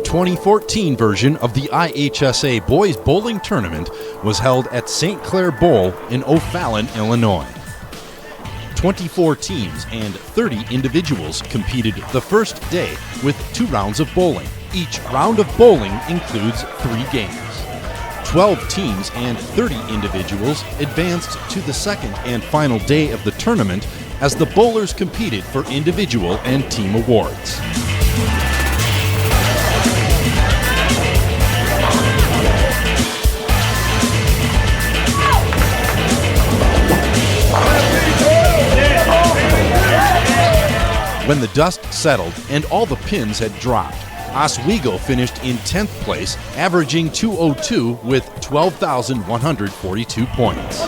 2014 version of the IHSA Boys Bowling Tournament was held at St. Clair Bowl in O'Fallon, Illinois. 24 teams and 30 individuals competed the first day with 2 rounds of bowling. Each round of bowling includes 3 games. 12 teams and 30 individuals advanced to the second and final day of the tournament as the bowlers competed for individual and team awards. When the dust settled and all the pins had dropped, Oswego finished in 10th place, averaging .202 with 12,142 points.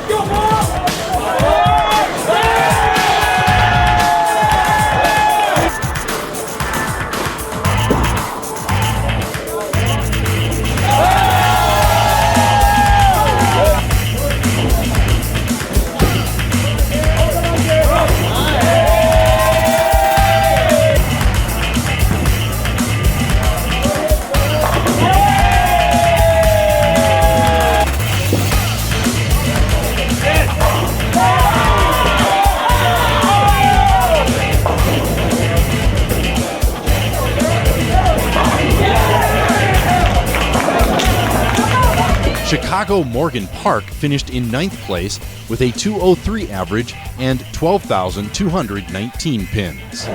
Chicago Morgan Park finished in 9th place with a .203 average and 12,219 pins.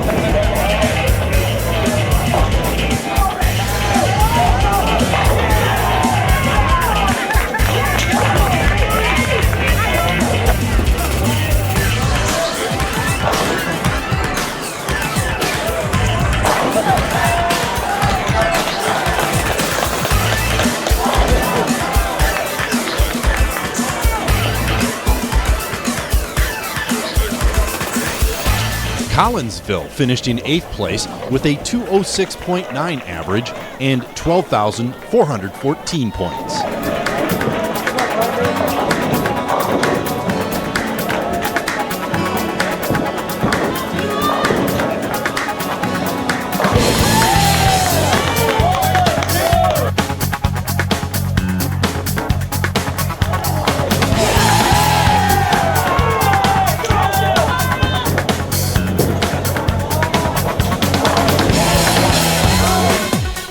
Collinsville finished in 8th place with a .206.9 average and 12,414 points.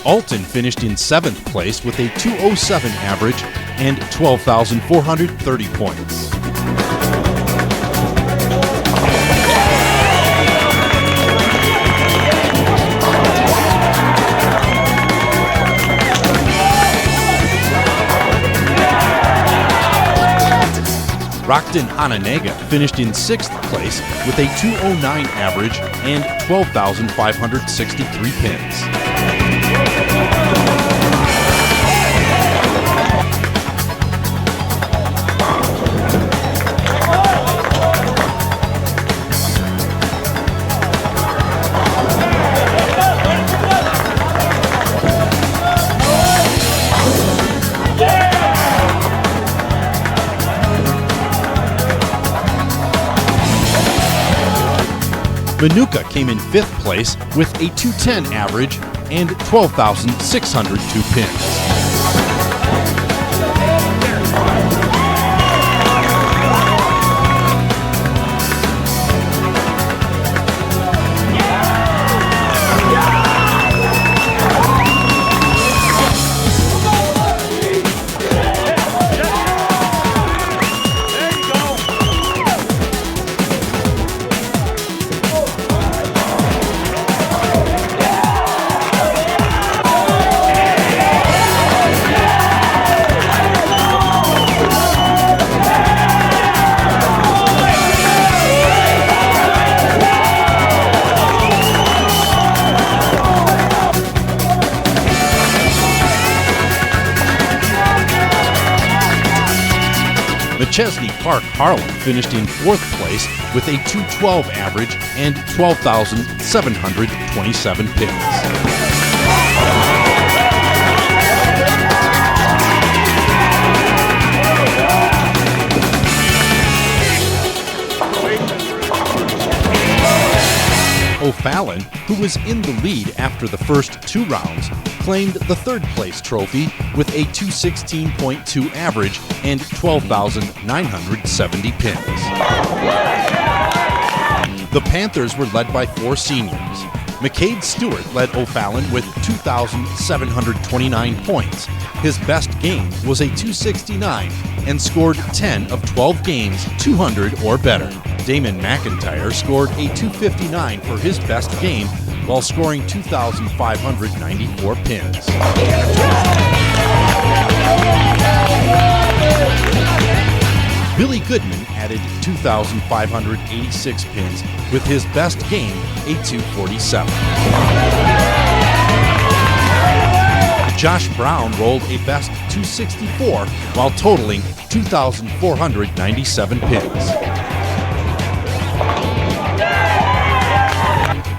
Alton finished in 7th place with a .207 average and 12,430 points. Rockton Hononegah finished in 6th place with a .209 average and 12,563 pins. Manuka came in 5th place with a .210 average and 12,602 pins. Chesney Park Harlan finished in 4th place with a .212 average and 12,727 pins. O'Fallon, who was in the lead after the first 2 rounds, claimed the 3rd place trophy with a 216.2 average and 12,970 pins. The Panthers were led by 4 seniors. McCade Stewart led O'Fallon with 2,729 points. His best game was a 269 and scored 10 of 12 games 200 or better. Damon McIntyre scored a 259 for his best game while scoring 2,594 pins. Billy Goodman added 2,586 pins with his best game, a 247. Josh Brown rolled a best 264 while totaling 2,497 pins.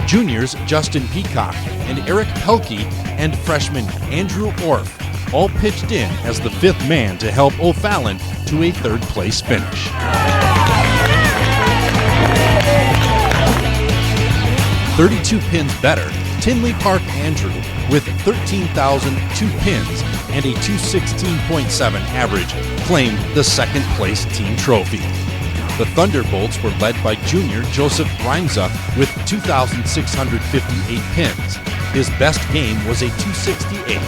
Juniors Justin Peacock and Eric Pelkey and freshman Andrew Orff all pitched in as the 5th man to help O'Fallon to a 3rd place finish. "32 pins better," Tinley Park Andrew with 13,002 pins and a 216.7 average claimed the 2nd place team trophy. The Thunderbolts were led by junior Joseph Reinza with 2,658 pins. His best game was a 268.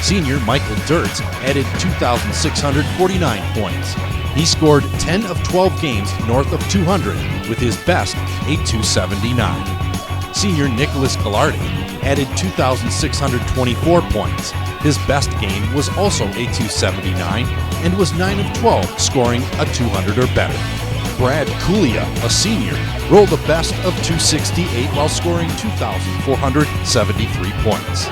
Senior Michael Dirtz added 2,649 points. He scored 10 of 12 games north of 200 with his best, a 279. Senior Nicholas Gallardi added 2,624 points. His best game was also a 279 and was 9 of 12, scoring a 200 or better. Brad Kulia, a senior, rolled a best of 268 while scoring 2,473 points.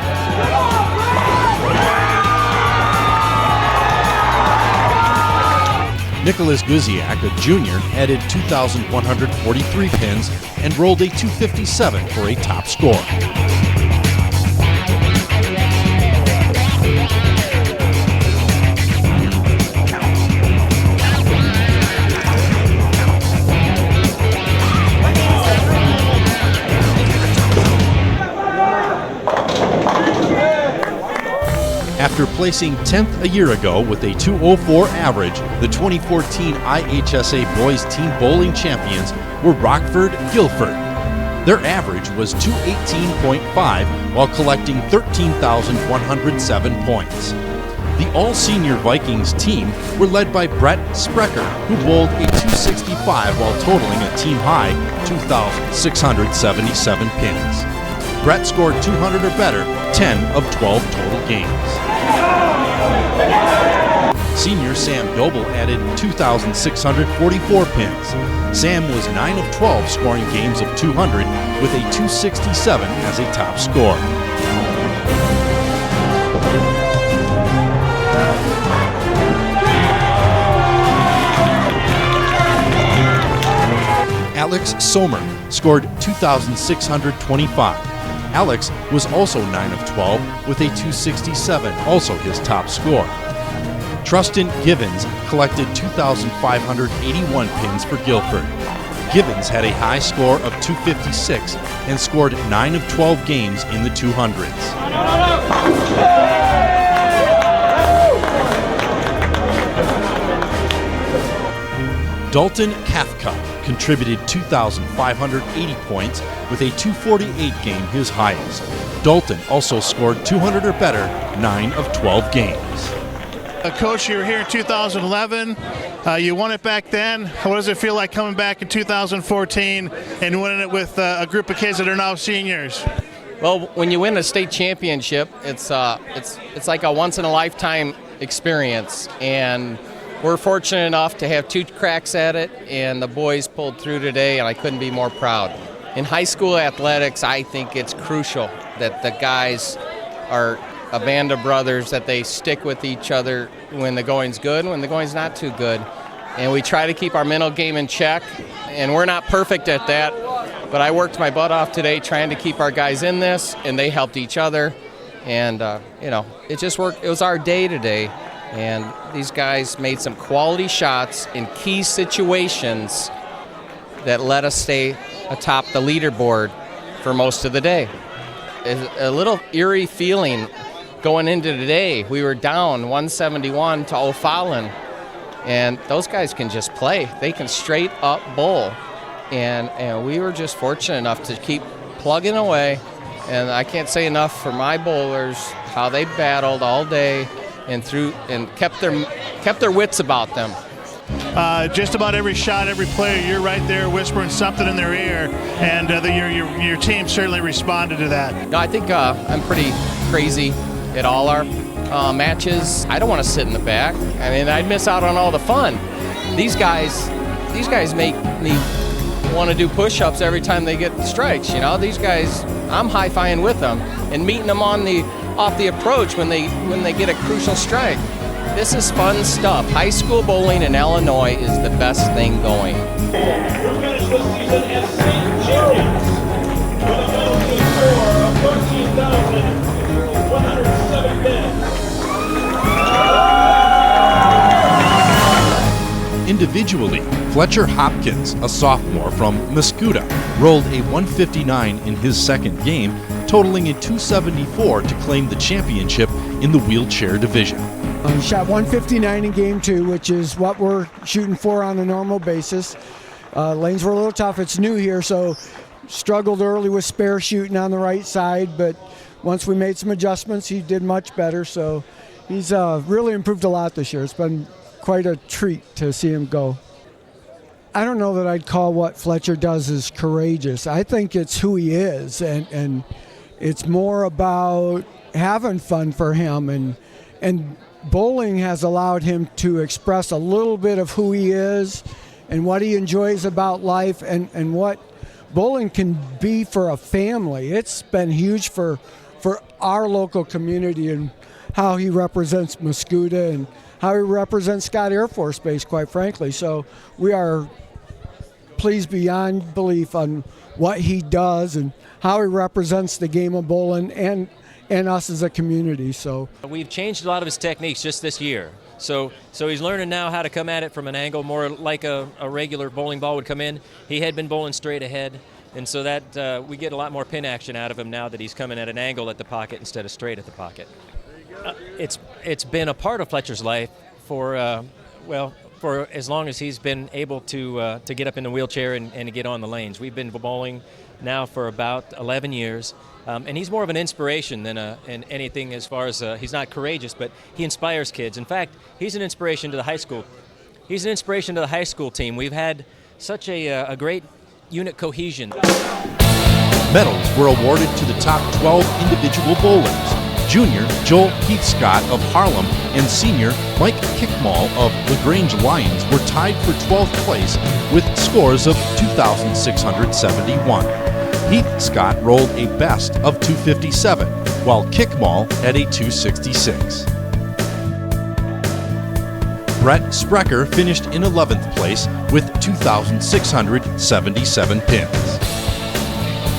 Nicholas Guziak, a junior, added 2,143 pins and rolled a 257 for a top score. After placing 10th a year ago with a 204 average, the 2014 IHSA Boys Team Bowling Champions were Rockford Guilford. Their average was 218.5 while collecting 13,107 points. The all-senior Vikings team were led by Brett Sprecher, who bowled a 265 while totaling a team-high 2,677 pins. Brett scored 200 or better 10 of 12 total games. Senior Sam Doble added 2,644 pins. Sam was 9 of 12, scoring games of 200 with a 267 as a top score. Alex Sommer scored 2,625. Alex was also 9 of 12 with a 267, also his top score. Trustin Givens collected 2,581 pins for Guilford. Givens had a high score of 256 and scored 9 of 12 games in the 200s. Dalton Kafka contributed 2,580 points with a 248 game, his highest. Dalton also scored 200 or better 9 of 12 games. Coach, you were here in 2011. You won it back then. What does it feel like coming back in 2014 and winning it with a group of kids that are now seniors? Well, when you win a state championship, it's like a once-in-a-lifetime experience, and we're fortunate enough to have 2 cracks at it, and the boys pulled through today, and I couldn't be more proud. In high school athletics, I think it's crucial that the guys are a band of brothers, that they stick with each other when the going's good and when the going's not too good. And we try to keep our mental game in check, and we're not perfect at that, but I worked my butt off today trying to keep our guys in this, and they helped each other. And, it just worked. It was our day today, and these guys made some quality shots in key situations that let us stay atop the leaderboard for most of the day. It's a little eerie feeling going into today. We were down 171 to O'Fallon, and those guys can just play. They can straight up bowl, and we were just fortunate enough to keep plugging away. And I can't say enough for my bowlers, how they battled all day and kept their wits about them. Just about every shot, every player, you're right there whispering something in their ear, and your team certainly responded to that. No, I think I'm pretty crazy at all our matches. I don't want to sit in the back. I mean, I'd miss out on all the fun. These guys make me want to do push-ups every time they get strikes. You know, these guys, I'm high-fiving with them and meeting them off the approach when they get a crucial strike. This is fun stuff. High school bowling in Illinois is the best thing going. We're finished the season as state champions with a penalty score of 13,107 pins. Individually, Fletcher Hopkins, a sophomore from Muscuda, rolled a 159 in his second game, totaling a 274 to claim the championship in the wheelchair division. He shot 159 in game 2, which is what we're shooting for on a normal basis. Lanes were a little tough. It's new here, so struggled early with spare shooting on the right side, but once we made some adjustments, he did much better. So he's really improved a lot this year. It's been quite a treat to see him go. I don't know that I'd call what Fletcher does as courageous. I think it's who he is, and it's more about having fun for him, and bowling has allowed him to express a little bit of who he is and what he enjoys about life, and what bowling can be for a family. It's been huge for our local community, and how he represents Muscuda and how he represents Scott Air Force Base, quite frankly. So we are pleased beyond belief on what he does and how he represents the game of bowling and us as a community. So we've changed a lot of his techniques just this year. So he's learning now how to come at it from an angle more like a regular bowling ball would come in. He had been bowling straight ahead, and so that we get a lot more pin action out of him now that he's coming at an angle at the pocket instead of straight at the pocket. It's been a part of Fletcher's life for as long as he's been able to get up in the wheelchair and to get on the lanes. We've been bowling now for about 11 years. And he's more of an inspiration than anything as far as he's not courageous, but he inspires kids. In fact, he's an inspiration to the high school. He's an inspiration to the high school team. We've had such a great unit cohesion. Medals were awarded to the top 12 individual bowlers. Junior Joel Heathscott of Harlem and senior Mike Kickmall of LaGrange Lions were tied for 12th place with scores of 2,671. Heathscott rolled a best of 257, while Kickmall had a 266. Brett Sprecher finished in 11th place with 2,677 pins.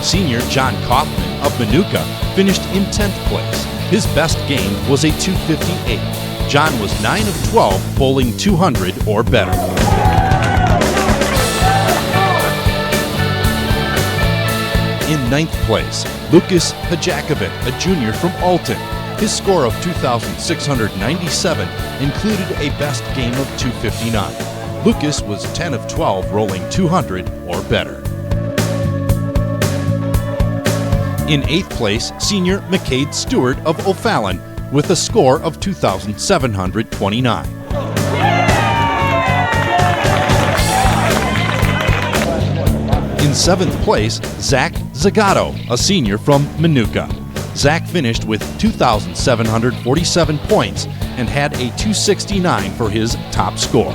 Senior John Kaufman of Manuka finished in 10th place. His best game was a 258. John was 9 of 12, bowling 200 or better. In 9th place, Lucas Pajakovic, a junior from Alton. His score of 2,697 included a best game of 259. Lucas was 10 of 12, rolling 200 or better. In 8th place, senior McCade Stewart of O'Fallon with a score of 2,729. In 7th place, Zach Zagato, a senior from Manuka. Zach finished with 2,747 points and had a 269 for his top score.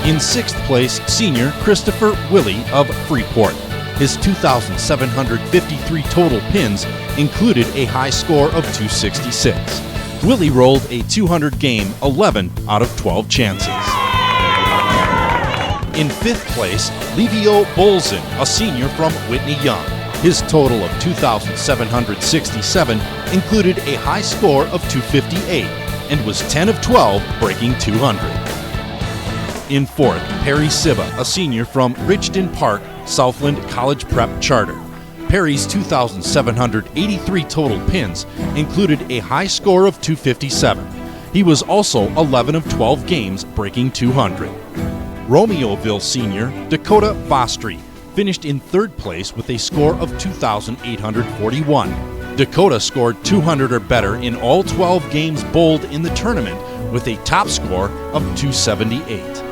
In 6th place, senior Christopher Willie of Freeport. His 2,753 total pins included a high score of 266. Willie rolled a 200 game 11 out of 12 chances. In 5th place, Levio Bolzin, a senior from Whitney Young. His total of 2,767 included a high score of 258 and was 10 of 12, breaking 200. In fourth, Perry Sibba, a senior from Bridgeton Park, Southland College Prep Charter. Perry's 2,783 total pins included a high score of 257. He was also 11 of 12 games breaking 200. Romeoville senior Dakota Vostry finished in third place with a score of 2,841. Dakota scored 200 or better in all 12 games bowled in the tournament with a top score of 278.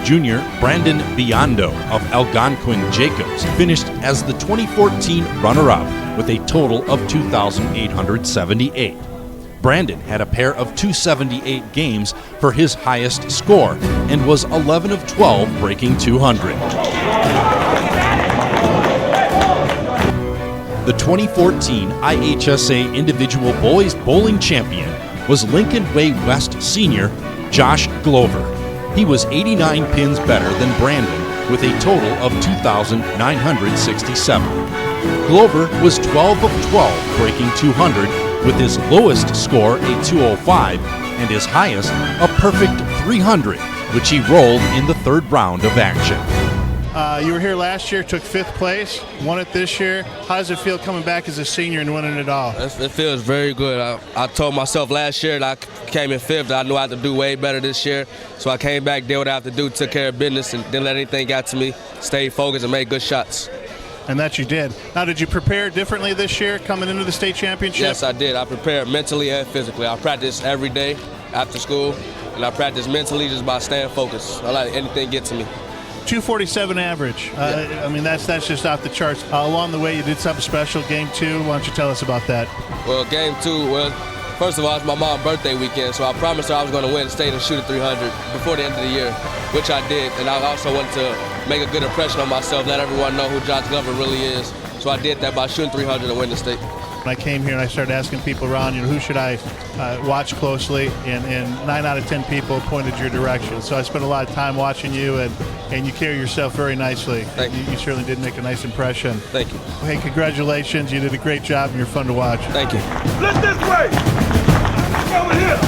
Junior Brandon Biondo of Algonquin Jacobs finished as the 2014 runner-up with a total of 2,878. Brandon had a pair of 278 games for his highest score and was 11 of 12 breaking 200. The 2014 IHSA Individual Boys Bowling Champion was Lincoln Way West senior Josh Glover. He was 89 pins better than Brandon with a total of 2,967. Glover was 12 of 12 breaking 200 with his lowest score a 205 and his highest a perfect 300, which he rolled in the third round of action. You were here last year, took 5th place, won it this year. How does it feel coming back as a senior and winning it all? It feels very good. I told myself last year that I came in 5th, that I knew I had to do way better this year. So I came back, did what I have to do, took care of business, and didn't let anything get to me, stayed focused, and made good shots. And that you did. Now, did you prepare differently this year coming into the state championship? Yes, I did. I prepared mentally and physically. I practiced every day after school, and I practiced mentally just by staying focused. I let anything get to me. 247 average. I mean, that's just off the charts. Along the way, you did something special. Game 2, why don't you tell us about that? Well, game 2, first of all, it's my mom's birthday weekend, so I promised her I was going to win the state and shoot a 300 before the end of the year, which I did. And I also wanted to make a good impression on myself, let everyone know who Josh Glover really is. So I did that by shooting 300 and win the state. When I came here and I started asking people around, who should I watch closely, and 9 out of 10 people pointed your direction. So I spent a lot of time watching you, and you carry yourself very nicely. Thank you. You certainly did make a nice impression. Thank you. Hey, congratulations. You did a great job, and you're fun to watch. Thank you. Split this way. Over here.